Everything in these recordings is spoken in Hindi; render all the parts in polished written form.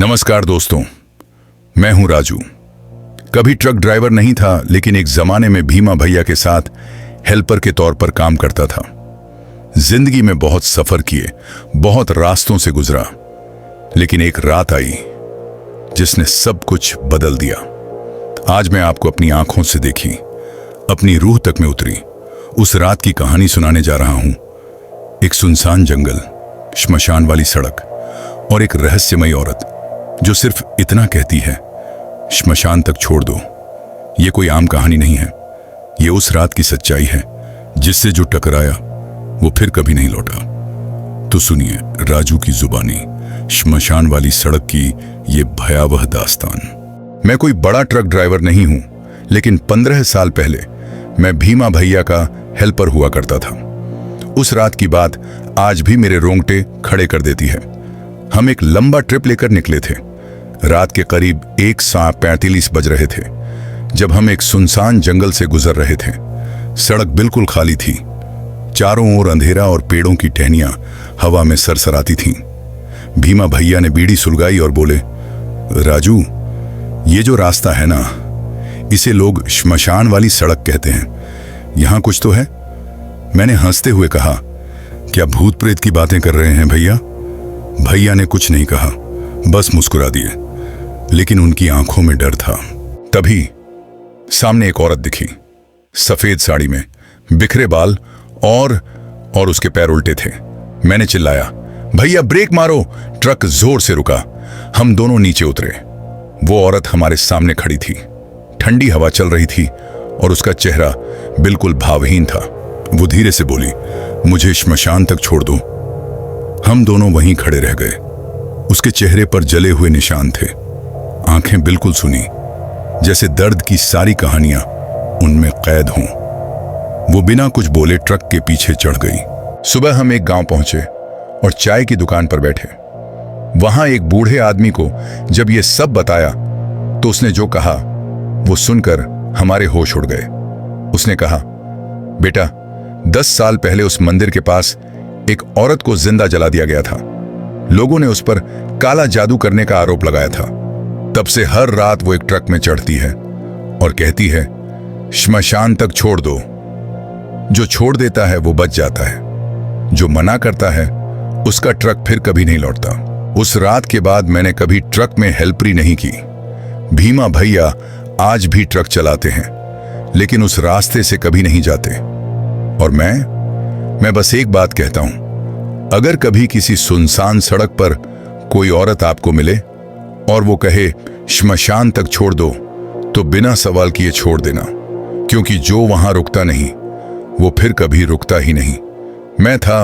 नमस्कार दोस्तों, मैं हूं राजू। कभी ट्रक ड्राइवर नहीं था, लेकिन एक जमाने में भीमा भैया के साथ हेल्पर के तौर पर काम करता था। जिंदगी में बहुत सफर किए, बहुत रास्तों से गुजरा, लेकिन एक रात आई जिसने सब कुछ बदल दिया। आज मैं आपको अपनी आंखों से देखी, अपनी रूह तक में उतरी उस रात की कहानी सुनाने जा रहा हूं। एक सुनसान जंगल, श्मशान वाली सड़क और एक रहस्यमयी औरत जो सिर्फ इतना कहती है, श्मशान तक छोड़ दो। ये कोई आम कहानी नहीं है, ये उस रात की सच्चाई है जिससे जो टकराया वो फिर कभी नहीं लौटा। तो सुनिए राजू की जुबानी, श्मशान वाली सड़क की ये भयावह दास्तान। मैं कोई बड़ा ट्रक ड्राइवर नहीं हूं, लेकिन 15 साल पहले मैं भीमा भैया का हेल्पर हुआ करता था। उस रात की बात आज भी मेरे रोंगटे खड़े कर देती है। हम एक लंबा ट्रिप लेकर निकले थे। रात के करीब 1:45 बज रहे थे जब हम एक सुनसान जंगल से गुजर रहे थे। सड़क बिल्कुल खाली थी, चारों ओर अंधेरा और पेड़ों की टहनियां हवा में सरसराती थीं। भीमा भैया ने बीड़ी सुलगाई और बोले, राजू, ये जो रास्ता है ना, इसे लोग श्मशान वाली सड़क कहते हैं। यहां कुछ तो है। मैंने हंसते हुए कहा, क्या भूत प्रेत की बातें कर रहे हैं भैया? भैया ने कुछ नहीं कहा, बस मुस्कुरा दिए, लेकिन उनकी आंखों में डर था। तभी सामने एक औरत दिखी, सफेद साड़ी में, बिखरे बाल और उसके पैर उल्टे थे। मैंने चिल्लाया, भैया ब्रेक मारो। ट्रक जोर से रुका, हम दोनों नीचे उतरे। वो औरत हमारे सामने खड़ी थी। ठंडी हवा चल रही थी और उसका चेहरा बिल्कुल भावहीन था। वो धीरे से बोली, मुझे श्मशान तक छोड़ दो। हम दोनों वहीं खड़े रह गए। उसके चेहरे पर जले हुए निशान थे, आंखें बिल्कुल सुनी, जैसे दर्द की सारी कहानियां उनमें कैद हों। वो बिना कुछ बोले ट्रक के पीछे चढ़ गई। सुबह हम एक गांव पहुंचे और चाय की दुकान पर बैठे। वहां एक बूढ़े आदमी को जब ये सब बताया तो उसने जो कहा वो सुनकर हमारे होश उड़ गए। उसने कहा, बेटा, 10 साल पहले उस मंदिर के पास एक औरत को जिंदा जला दिया गया था। लोगों ने उस पर काला जादू करने का आरोप लगाया था। तब से हर रात वो एक ट्रक में चढ़ती है और कहती है, श्मशान तक छोड़ दो। जो छोड़ देता है वो बच जाता है, जो मना करता है उसका ट्रक फिर कभी नहीं लौटता। उस रात के बाद मैंने कभी ट्रक में हेल्परी नहीं की। भीमा भैया आज भी ट्रक चलाते हैं, लेकिन उस रास्ते से कभी नहीं जाते। और मैं बस एक बात कहता हूं, अगर कभी किसी सुनसान सड़क पर कोई औरत आपको मिले और वो कहे श्मशान तक छोड़ दो, तो बिना सवाल किए छोड़ देना, क्योंकि जो वहां रुकता नहीं वो फिर कभी रुकता ही नहीं। मैं था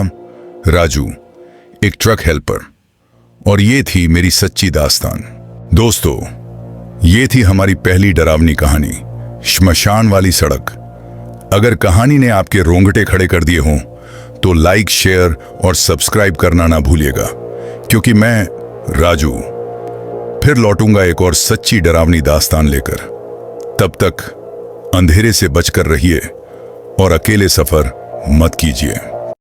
राजू, एक ट्रक हेल्पर, और ये थी मेरी सच्ची दास्तान। दोस्तों, ये थी हमारी पहली डरावनी कहानी, श्मशान वाली सड़क। अगर कहानी ने आपके रोंगटे खड़े कर दिए हों तो लाइक, शेयर और सब्सक्राइब करना ना भूलिएगा, क्योंकि मैं राजू फिर लौटूंगा एक और सच्ची डरावनी दास्तान लेकर। तब तक अंधेरे से बचकर रहिए और अकेले सफर मत कीजिए।